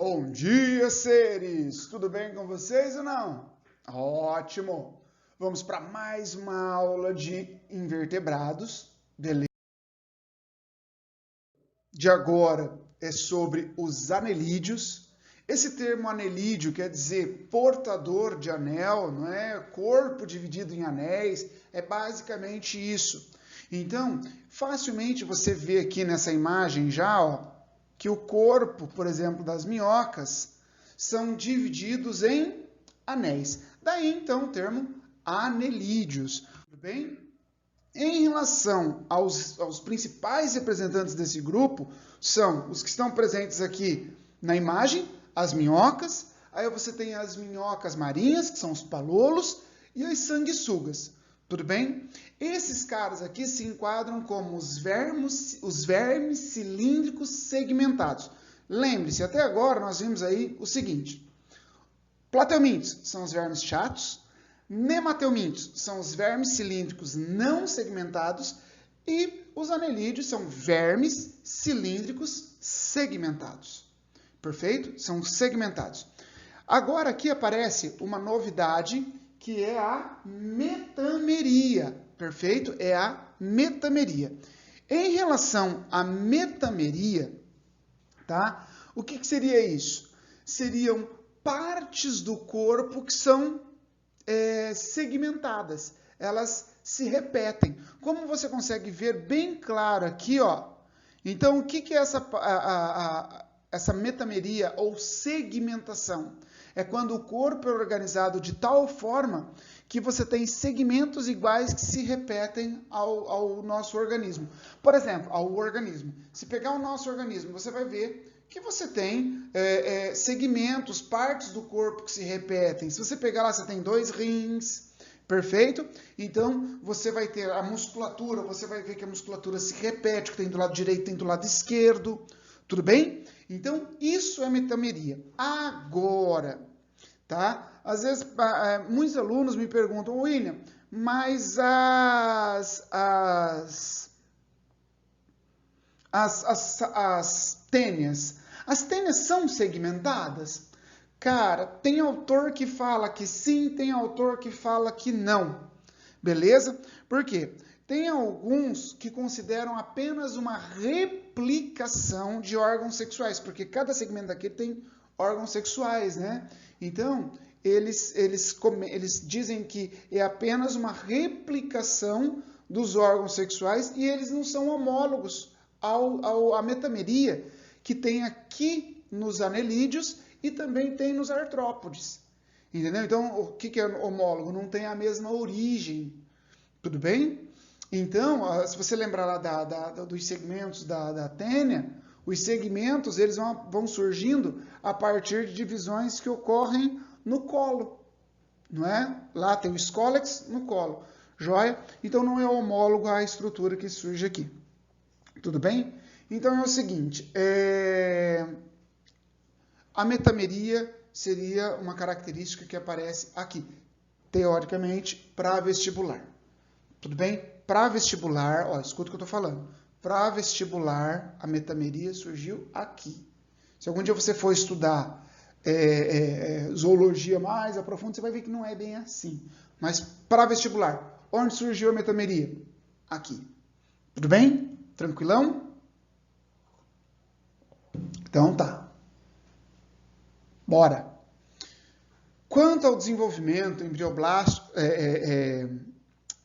Bom dia, seres! Tudo bem com vocês ou não? Ótimo! Vamos para mais uma aula de invertebrados, beleza? De agora é sobre os anelídeos. Esse termo anelídeo quer dizer portador de anel, não é? Corpo dividido em anéis, é basicamente isso. Então, facilmente você vê aqui nessa imagem já, ó, que o corpo, por exemplo, das minhocas, são divididos em anéis. Daí, então, o termo anelídeos. Tudo bem? Em relação aos principais representantes desse grupo, são os que estão presentes aqui na imagem, as minhocas. Aí você tem as minhocas marinhas, que são os palolos, e as sanguessugas. Tudo bem? Esses caras aqui se enquadram como os vermes cilíndricos segmentados. Lembre-se, até agora nós vimos aí o seguinte. Plateumintos são os vermes chatos, nemateumintos são os vermes cilíndricos não segmentados e os anelídeos são vermes cilíndricos segmentados. Perfeito? São segmentados. Agora aqui aparece uma novidade que é a metameria. Perfeito? É a metameria. Em relação à metameria, tá? O que seria isso? Seriam partes do corpo que são segmentadas. Elas se repetem. Como você consegue ver bem claro aqui, ó. Então, o que é essa metameria ou segmentação? É quando o corpo é organizado de tal forma que você tem segmentos iguais que se repetem ao nosso organismo. Por exemplo, ao organismo. Se pegar o nosso organismo, você vai ver que você tem segmentos, partes do corpo que se repetem. Se você pegar lá, você tem 2 rins, perfeito? Então, você vai ter a musculatura, você vai ver que a musculatura se repete, que tem do lado direito, tem do lado esquerdo. Tudo bem? Então, isso é metameria. Agora, tá? Às vezes, muitos alunos me perguntam, William, mas as tênias são segmentadas? Cara, tem autor que fala que sim, tem autor que fala que não. Beleza? Por quê? Tem alguns que consideram apenas uma replicação de órgãos sexuais, porque cada segmento aqui tem órgãos sexuais, né? Então, eles dizem que é apenas uma replicação dos órgãos sexuais e eles não são homólogos à metameria que tem aqui nos anelídeos e também tem nos artrópodes. Entendeu? Então, o que é homólogo? Não tem a mesma origem. Tudo bem? Então, se você lembrar lá dos segmentos da tênia, os segmentos eles vão surgindo a partir de divisões que ocorrem no colo. Não é? Lá tem o escólex no colo. Joia? Então, não é homólogo à estrutura que surge aqui. Tudo bem? Então, é o seguinte. A metameria seria uma característica que aparece aqui, teoricamente, para vestibular. Tudo bem? Para vestibular, ó, escuta o que eu estou falando. Para vestibular, a metameria surgiu aqui. Se algum dia você for estudar zoologia mais a profundo, você vai ver que não é bem assim. Mas para vestibular, onde surgiu a metameria? Aqui. Tudo bem? Tranquilão? Então tá. Bora! Quanto ao desenvolvimento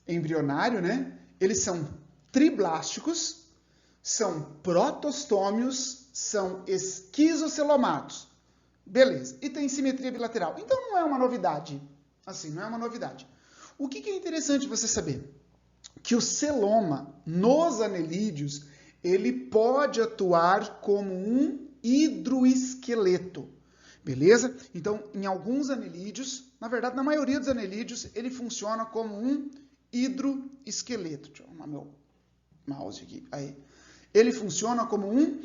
embrionário, né? Eles são triblásticos, são protostômios, são esquizocelomatos. Beleza. E tem simetria bilateral. Então não é uma novidade. Assim, não é uma novidade. O que é interessante você saber? Que o celoma nos anelídeos, ele pode atuar como um hidroesqueleto. Beleza? Então, em alguns anelídeos, na verdade, na maioria dos anelídeos, ele funciona como um hidroesqueleto. Deixa eu arrumar meu mouse aqui. Aí. Ele funciona como um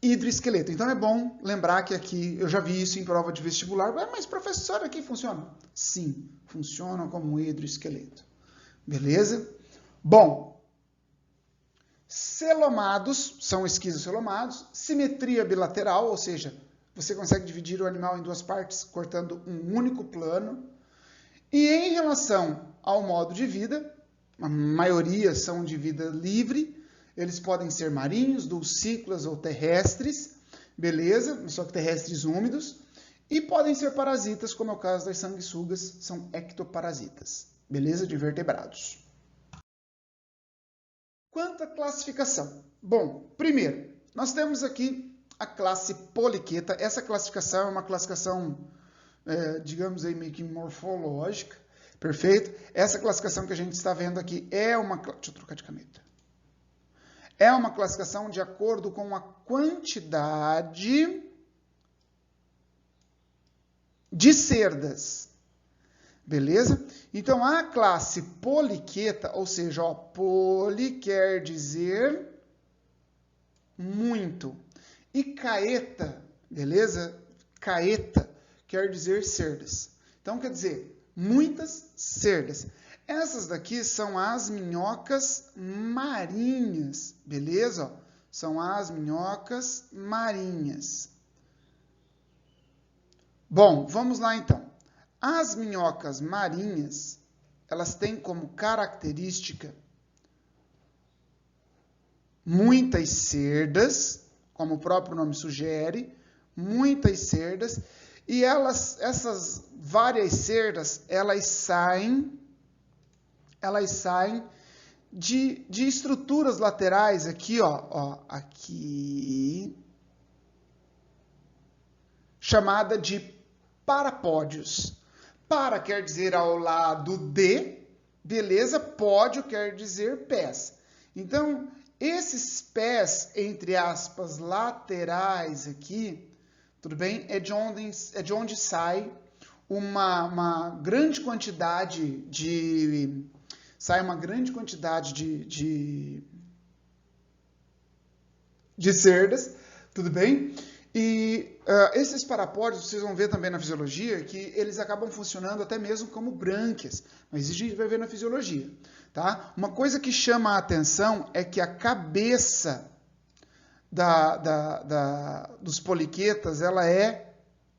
hidroesqueleto. Então, é bom lembrar que aqui, eu já vi isso em prova de vestibular. Mas, professor, aqui funciona? Sim, funciona como um hidroesqueleto. Beleza? Bom, Celomados, são esquizocelomados. Simetria bilateral, ou seja, você consegue dividir o animal em duas partes, cortando um único plano. E em relação ao modo de vida, a maioria são de vida livre, eles podem ser marinhos, dulcícolas ou terrestres, beleza? Só que terrestres úmidos. E podem ser parasitas, como é o caso das sanguessugas, são ectoparasitas, beleza? De vertebrados. Quanto à classificação? Bom, primeiro, nós temos aqui a classe poliqueta. Essa classificação é uma classificação, digamos aí, meio que morfológica, perfeito? Essa classificação que a gente está vendo aqui é uma... Deixa eu trocar de caneta. É uma classificação de acordo com a quantidade de cerdas, beleza? Então, a classe poliqueta, ou seja, ó, poli quer dizer muito. E caeta, beleza? Caeta quer dizer cerdas. Então, quer dizer, muitas cerdas. Essas daqui são as minhocas marinhas, beleza? Ó, são as minhocas marinhas. Bom, vamos lá então. As minhocas marinhas, elas têm como característica muitas cerdas, como o próprio nome sugere, muitas cerdas, e essas várias cerdas, elas saem de estruturas laterais aqui, ó, aqui, chamada de parapódios. Para quer dizer ao lado de, beleza? Pódio quer dizer pés. Então, esses pés, entre aspas, laterais aqui, tudo bem? É de onde sai uma grande quantidade de... Sai uma grande quantidade de cerdas, tudo bem? E esses parapódios, vocês vão ver também na fisiologia, que eles acabam funcionando até mesmo como brânquias. Mas isso a gente vai ver na fisiologia. Tá? Uma coisa que chama a atenção é que a cabeça dos poliquetas, ela é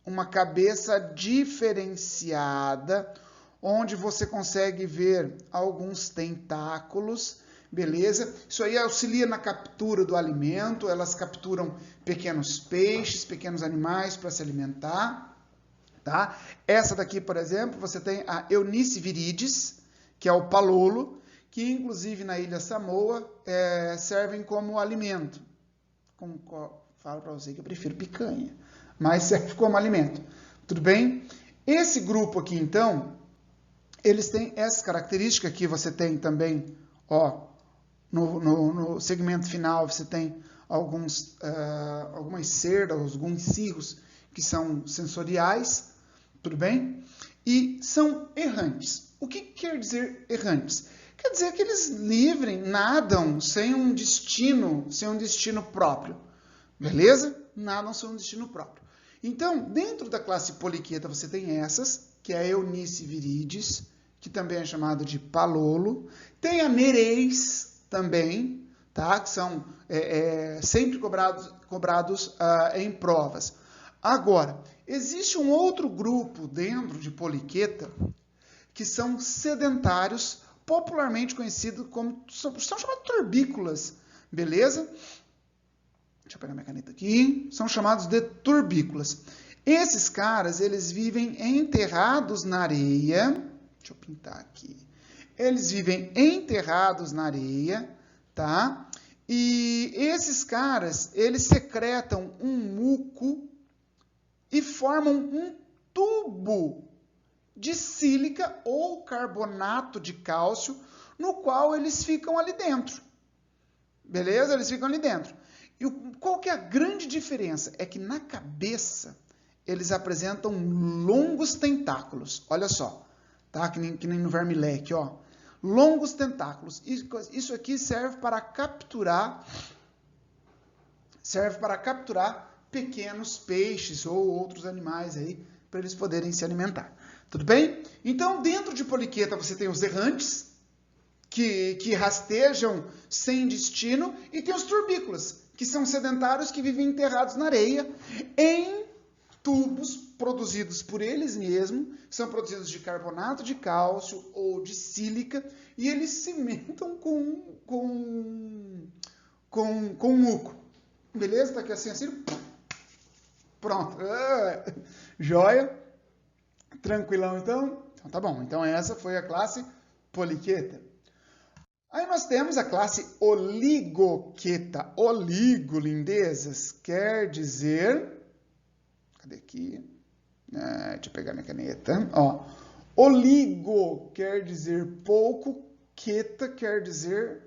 uma cabeça diferenciada, onde você consegue ver alguns tentáculos, beleza? Isso aí auxilia na captura do alimento, elas capturam pequenos peixes, pequenos animais para se alimentar, tá? Essa daqui, por exemplo, você tem a Eunice viridis, que é o palolo, que inclusive na ilha Samoa servem como alimento. Falo para você que eu prefiro picanha, mas serve como alimento, tudo bem? Esse grupo aqui, então, eles têm essa característica aqui, você tem também, ó, no segmento final, você tem algumas cerdas, alguns cirros que são sensoriais, tudo bem? E são errantes. O que quer dizer errantes? Quer dizer que eles nadam sem um destino próprio, beleza? Nadam sem um destino próprio. Então, dentro da classe poliqueta, você tem essas, que é a Eunice viridis, que também é chamada de palolo. Tem a Nereis também, tá? Que são sempre cobrados em provas. Agora, existe um outro grupo dentro de poliqueta que são sedentários, popularmente conhecidos como... São chamados turbícolas, beleza? Deixa eu pegar minha caneta aqui. São chamados de turbícolas. Esses caras, eles vivem enterrados na areia. Deixa eu pintar aqui. Eles vivem enterrados na areia, tá? E esses caras, eles secretam um muco e formam um tubo de sílica ou carbonato de cálcio, no qual eles ficam ali dentro. Beleza? Eles ficam ali dentro. E qual que é a grande diferença? É que na cabeça eles apresentam longos tentáculos. Olha só, tá? Que nem no vermileque, ó. Longos tentáculos. Isso aqui serve para capturar pequenos peixes ou outros animais aí, para eles poderem se alimentar. Tudo bem? Então, dentro de poliqueta você tem os errantes, que rastejam sem destino, e tem os turbícolas, que são sedentários que vivem enterrados na areia em tubos produzidos por eles mesmos, são produzidos de carbonato de cálcio ou de sílica, e eles cimentam com muco. Beleza? Tá aqui assim, pronto. Joia? Tranquilão, então? Então tá bom. Então essa foi a classe poliqueta. Aí nós temos a classe oligoqueta. Oligo, lindezas, quer dizer... Cadê aqui? Deixa eu pegar minha caneta. Ó, oligo quer dizer pouco, queta quer dizer...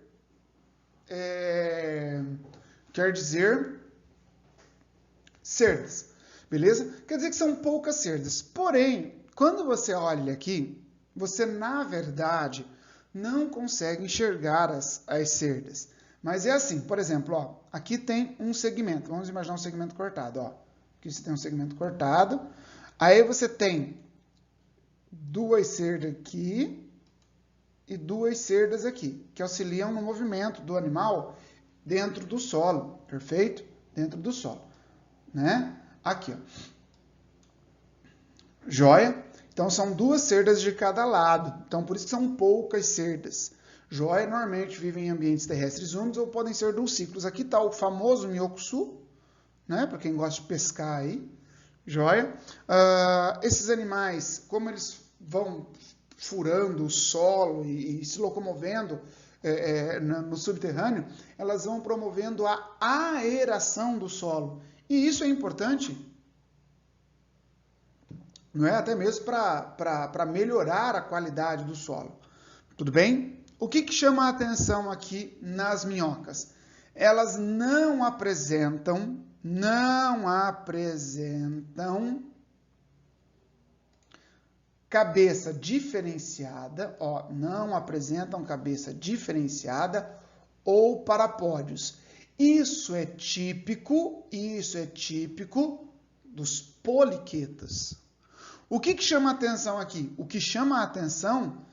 cerdas. Beleza? Quer dizer que são poucas cerdas. Porém, quando você olha aqui, você, na verdade, não consegue enxergar as cerdas. Mas é assim, por exemplo, ó, aqui tem um segmento. Vamos imaginar um segmento cortado. Ó. Aqui você tem um segmento cortado. Aí você tem duas cerdas aqui e duas cerdas aqui, que auxiliam no movimento do animal dentro do solo. Perfeito? Dentro do solo. Né? Aqui, ó. Joia? Então, são duas cerdas de cada lado. Então, por isso que são poucas cerdas. Joia normalmente vivem em ambientes terrestres úmidos ou podem ser dulcícolas. Aqui está o famoso minhocuçu, né? Para quem gosta de pescar aí. Joia? Esses animais, como eles vão furando o solo e se locomovendo no subterrâneo, elas vão promovendo a aeração do solo. E isso é importante, não é? Até mesmo para melhorar a qualidade do solo. Tudo bem? O que chama a atenção aqui nas minhocas? Elas não apresentam cabeça diferenciada, ó, não apresentam cabeça diferenciada ou parapódios. Isso é típico dos poliquetas. O que chama a atenção aqui? O que chama a atenção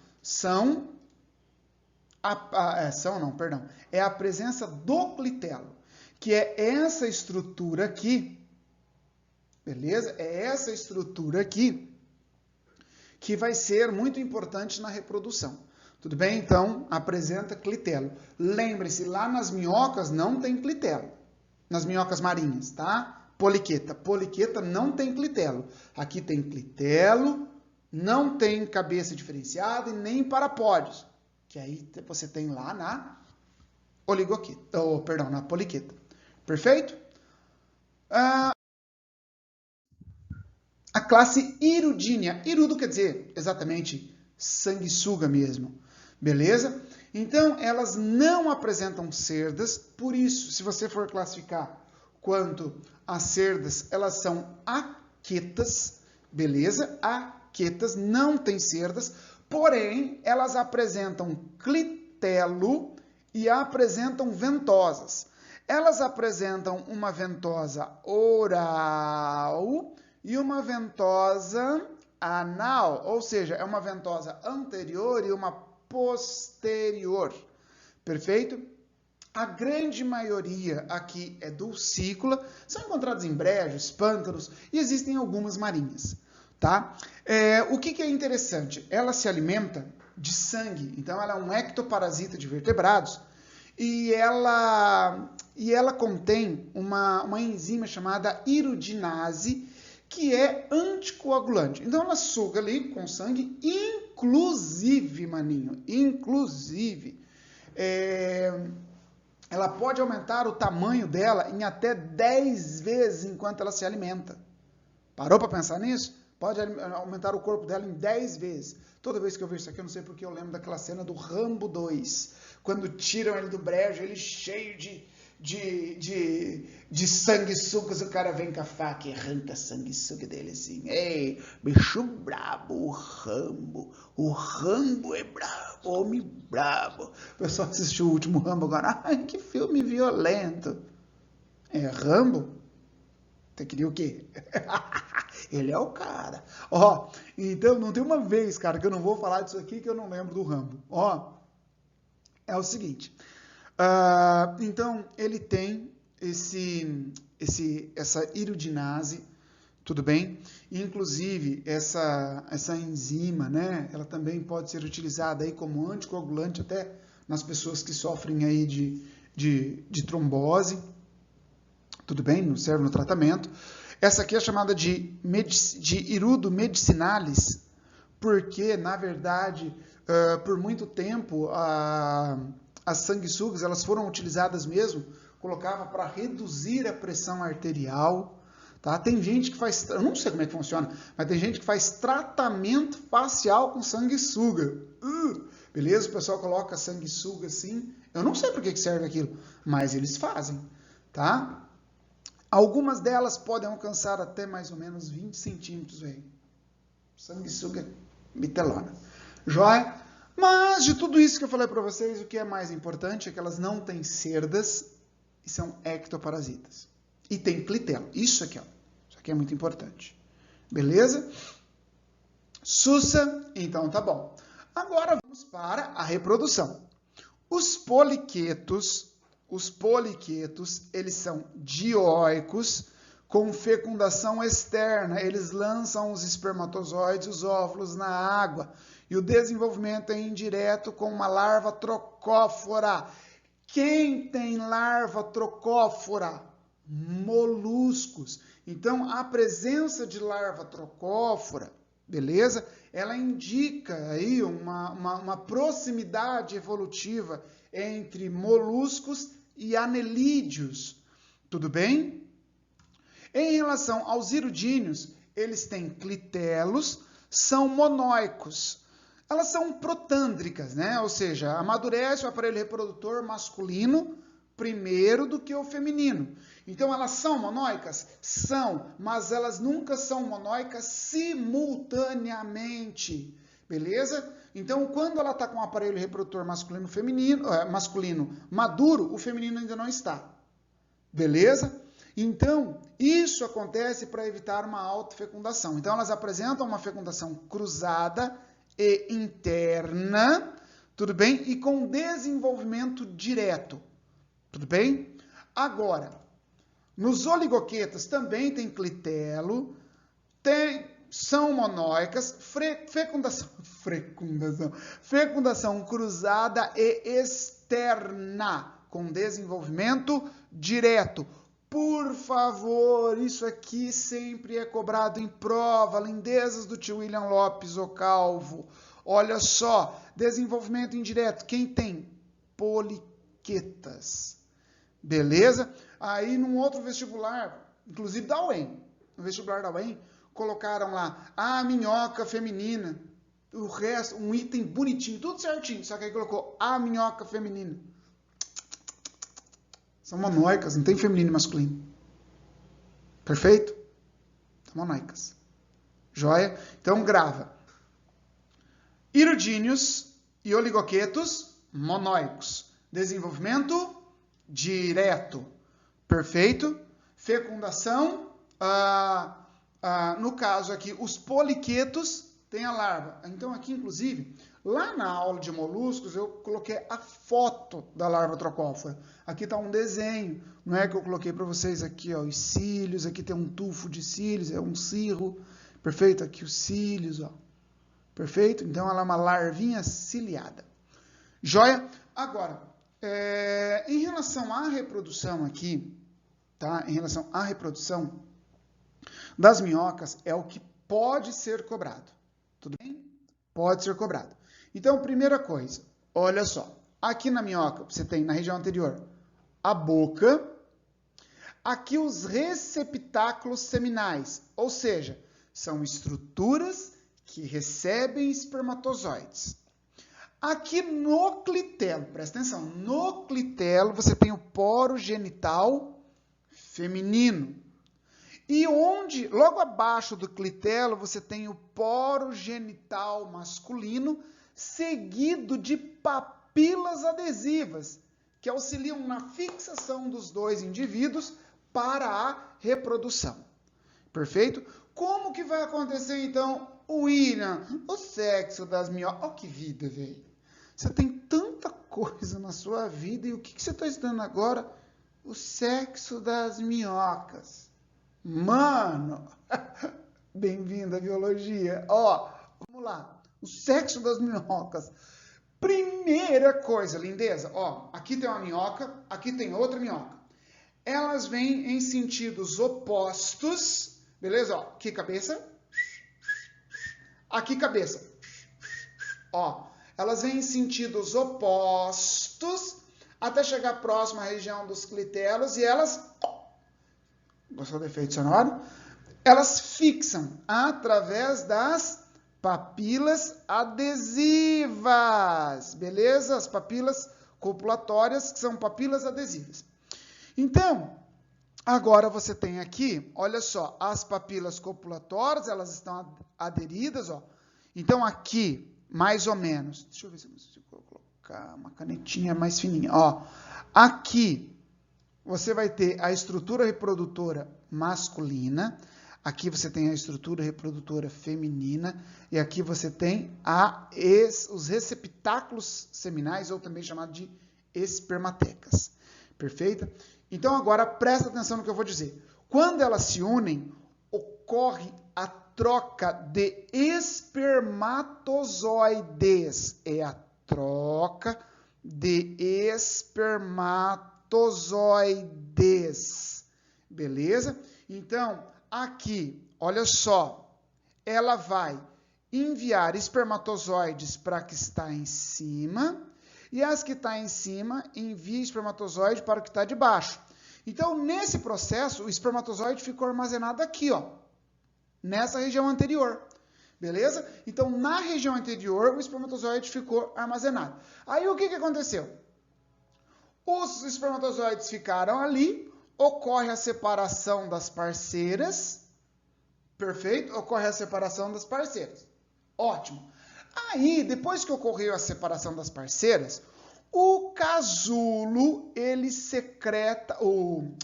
é a presença do clitelo, que é essa estrutura aqui, beleza? É essa estrutura aqui que vai ser muito importante na reprodução. Tudo bem? Então, apresenta clitelo. Lembre-se, lá nas minhocas não tem clitelo. Nas minhocas marinhas, tá? Poliqueta. Poliqueta não tem clitelo. Aqui tem clitelo, não tem cabeça diferenciada e nem parapódios. Que aí você tem lá na na poliqueta. Perfeito? A classe irudínea. Irudo quer dizer exatamente sanguessuga mesmo. Beleza? Então, elas não apresentam cerdas, por isso, se você for classificar quanto às cerdas, elas são aquetas, beleza? Aquetas, não tem cerdas, porém, elas apresentam clitelo e apresentam ventosas. Elas apresentam uma ventosa oral e uma ventosa anal, ou seja, é uma ventosa anterior e uma posterior. Perfeito? A grande maioria aqui é dulcícola, são encontrados em brejos, pântanos e existem algumas marinhas. Tá? O que é interessante? Ela se alimenta de sangue, então ela é um ectoparasita de vertebrados e ela contém uma enzima chamada irudinase, que é anticoagulante. Então ela suga ali com sangue, inclusive, maninho, ela pode aumentar o tamanho dela em até 10 vezes enquanto ela se alimenta. Parou para pensar nisso? Pode aumentar o corpo dela em 10 vezes. Toda vez que eu vejo isso aqui, eu não sei porque eu lembro daquela cena do Rambo 2, quando tiram ele do brejo, ele cheio de sanguessugas, o cara vem com a faca e arranca a sanguessuga dele assim. Ei, bicho brabo, o Rambo é brabo, homem brabo. O pessoal assistiu o último Rambo agora, ai, que filme violento. É Rambo? Você queria o quê? Ele é o cara. Ó, então não tem uma vez, cara, que eu não vou falar disso aqui que eu não lembro do Rambo. Ó, é o seguinte. Então, ele tem essa iridinase, tudo bem? Inclusive, essa enzima, né? Ela também pode ser utilizada aí como anticoagulante até nas pessoas que sofrem aí de trombose, tudo bem? Não serve no tratamento. Essa aqui é chamada de irido medicinalis, porque, na verdade, por muito tempo, as sanguessugas elas foram utilizadas mesmo, colocava para reduzir a pressão arterial. Tá? Tem gente que faz, eu não sei como é que funciona, mas tem gente que faz tratamento facial com sanguessuga. Beleza? O pessoal coloca sanguessuga assim. Eu não sei para que serve aquilo, mas eles fazem. Tá? Algumas delas podem alcançar até mais ou menos 20 centímetros. Sanguessuga bitelona. Joia? Mas de tudo isso que eu falei para vocês, o que é mais importante é que elas não têm cerdas e são ectoparasitas. E tem clitelo. Isso aqui é muito importante. Beleza? Sussa, então tá bom. Agora vamos para a reprodução. Os poliquetos, eles são dioicos, com fecundação externa. Eles lançam os espermatozoides, os óvulos na água. E o desenvolvimento é indireto com uma larva trocófora. Quem tem larva trocófora? Moluscos. Então, a presença de larva trocófora, beleza? Ela indica aí uma proximidade evolutiva entre moluscos e anelídeos. Tudo bem? Em relação aos iridíneos, eles têm clitelos, são monóicos. Elas são protândricas, né? Ou seja, amadurece o aparelho reprodutor masculino primeiro do que o feminino. Então, elas são monóicas? São, mas elas nunca são monóicas simultaneamente, beleza? Então, quando ela está com o aparelho reprodutor masculino maduro, o feminino ainda não está, beleza? Então, isso acontece para evitar uma autofecundação. Então, elas apresentam uma fecundação cruzada e interna, tudo bem? E com desenvolvimento direto, tudo bem? Agora, nos oligoquetas também tem clitelo, são monóicas, fecundação cruzada e externa, com desenvolvimento direto. Por favor, isso aqui sempre é cobrado em prova, lindezas do tio William Lopes, o Calvo. Olha só, desenvolvimento indireto, quem tem? Poliquetas. Beleza? Aí, num outro vestibular, inclusive da UEM, no vestibular da UEM, colocaram lá a minhoca feminina, o resto, um item bonitinho, tudo certinho, só que aí colocou a minhoca feminina. São monóicas, não tem feminino e masculino. Perfeito? São monóicas. Joia? Então, grava. Iridíneos e oligoquetos, monóicos. Desenvolvimento direto. Perfeito? Fecundação, no caso aqui, os poliquetos têm a larva. Então, aqui, inclusive, lá na aula de moluscos, eu coloquei a foto da larva trocófora. Aqui está um desenho, não é que eu coloquei para vocês aqui, ó, os cílios, aqui tem um tufo de cílios, é um cirro, perfeito? Aqui os cílios, ó, perfeito? Então, ela é uma larvinha ciliada. Joia? Agora, em relação à reprodução aqui, tá? Em relação à reprodução das minhocas, é o que pode ser cobrado, tudo bem? Pode ser cobrado. Então, primeira coisa, olha só. Aqui na minhoca, você tem na região anterior a boca. Aqui os receptáculos seminais, ou seja, são estruturas que recebem espermatozoides. Aqui no clitelo, presta atenção, no clitelo você tem o poro genital feminino. E onde, logo abaixo do clitelo, você tem o poro genital masculino, seguido de papilas adesivas, que auxiliam na fixação dos dois indivíduos para a reprodução. Perfeito? Como que vai acontecer, então, William, o sexo das minhocas? Olha que vida, velho. Você tem tanta coisa na sua vida. E o que você está estudando agora? O sexo das minhocas. Mano, bem-vindo à biologia. Ó, vamos lá. O sexo das minhocas. Primeira coisa, lindeza. Ó, aqui tem uma minhoca, aqui tem outra minhoca. Elas vêm em sentidos opostos, beleza? Ó, aqui cabeça, aqui cabeça. Ó, elas vêm em sentidos opostos até chegar próximo à região dos clitelos e elas, gostou do efeito sonoro? Elas fixam através das papilas adesivas, beleza? As papilas copulatórias, que são papilas adesivas. Então, agora você tem aqui, olha só, as papilas copulatórias, elas estão aderidas, ó. Então, aqui, mais ou menos, deixa eu ver se eu consigo colocar uma canetinha mais fininha, ó. Aqui, você vai ter a estrutura reprodutora masculina, aqui você tem a estrutura reprodutora feminina, e aqui você tem os receptáculos seminais, ou também chamado de espermatecas. Perfeito? Então, agora, presta atenção no que eu vou dizer. Quando elas se unem, ocorre a troca de espermatozoides. É a troca de espermatozoides. Beleza? Então, aqui, olha só, ela vai enviar espermatozoides para a que está em cima, e as que está em cima envia espermatozoide para o que está de baixo. Então, nesse processo, o espermatozoide ficou armazenado aqui, ó, nessa região anterior. Beleza? Então, na região anterior, o espermatozoide ficou armazenado. Aí, o que aconteceu? Os espermatozoides ficaram ali, ocorre a separação das parceiras. Perfeito? Ocorre a separação das parceiras. Ótimo. Aí, depois que ocorreu a separação das parceiras, o casulo, ele secreta, o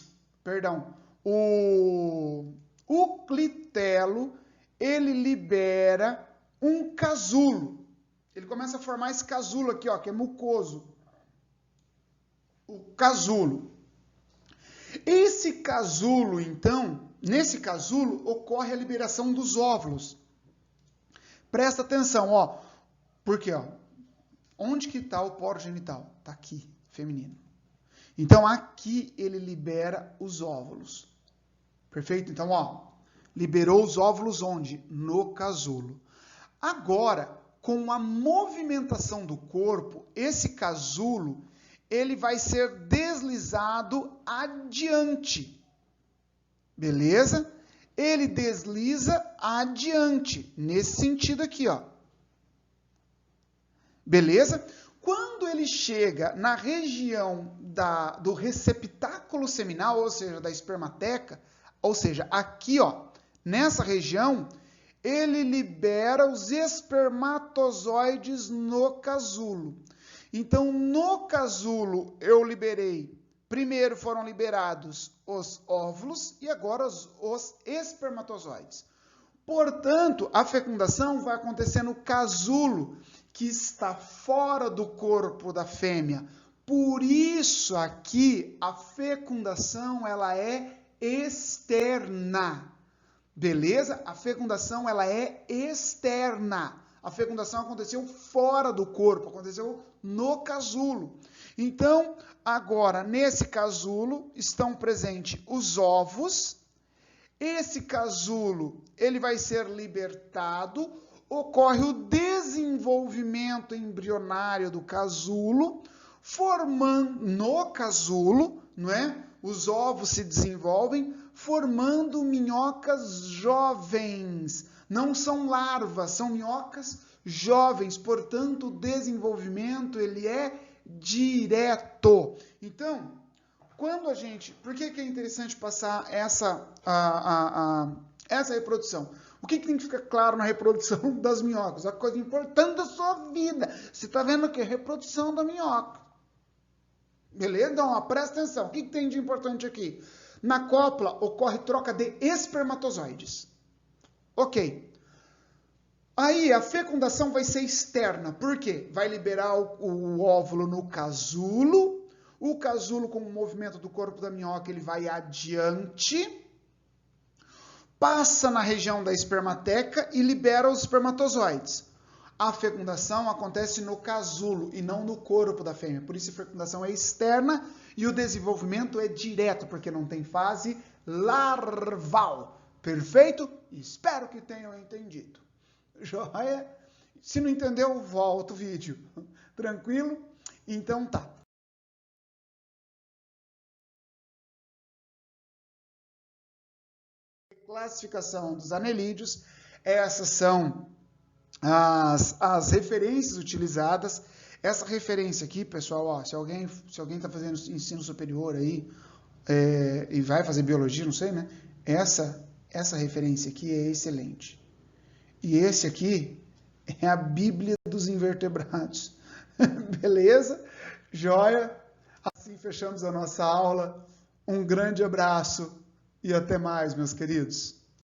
clitelo, ele libera um casulo. Ele começa a formar esse casulo aqui, ó, que é mucoso. O casulo. Esse casulo, então, nesse casulo, ocorre a liberação dos óvulos. Presta atenção, ó. Porque, ó, onde que está o poro genital? Está aqui, feminino. Então, aqui ele libera os óvulos. Perfeito? Então, ó, liberou os óvulos onde? No casulo. Agora, com a movimentação do corpo, esse casulo, ele vai ser deslizado adiante. Beleza? Ele desliza adiante, nesse sentido aqui, ó. Beleza? Quando ele chega na região do receptáculo seminal, ou seja, da espermateca, ou seja, aqui, ó, nessa região, ele libera os espermatozoides no casulo. Então, no casulo, eu liberei, primeiro foram liberados os óvulos e agora os espermatozoides. Portanto, a fecundação vai acontecer no casulo, que está fora do corpo da fêmea. Por isso, aqui, a fecundação, ela é externa. Beleza? A fecundação, ela é externa. A fecundação aconteceu fora do corpo, aconteceu no casulo. Então, agora, nesse casulo, estão presentes os ovos. Esse casulo, ele vai ser libertado, ocorre o desenvolvimento embrionário do casulo, formando no casulo, não é? Os ovos se desenvolvem, formando minhocas jovens. Não são larvas, são minhocas jovens. Portanto, o desenvolvimento ele é direto. Então, quando a gente... Por que é interessante passar essa reprodução? O que tem que ficar claro na reprodução das minhocas? A coisa importante da sua vida. Você está vendo o que? Reprodução da minhoca. Beleza? Então, ó, presta atenção. O que tem de importante aqui? Na cópula ocorre troca de espermatozoides. Ok. Aí a fecundação vai ser externa. Por quê? Vai liberar o óvulo no casulo. O casulo, com o movimento do corpo da minhoca, ele vai adiante, passa na região da espermateca e libera os espermatozoides. A fecundação acontece no casulo e não no corpo da fêmea. Por isso a fecundação é externa e o desenvolvimento é direto, porque não tem fase larval. Perfeito? Espero que tenham entendido. Joia? Se não entendeu, volta o vídeo. Tranquilo? Então tá. Classificação dos anelídeos. Essas são as referências utilizadas. Essa referência aqui, pessoal, ó, se alguém está fazendo ensino superior aí e vai fazer biologia, não sei, né? Essa referência aqui é excelente. E esse aqui é a Bíblia dos invertebrados. Beleza? Joia? Assim fechamos a nossa aula. Um grande abraço e até mais, meus queridos.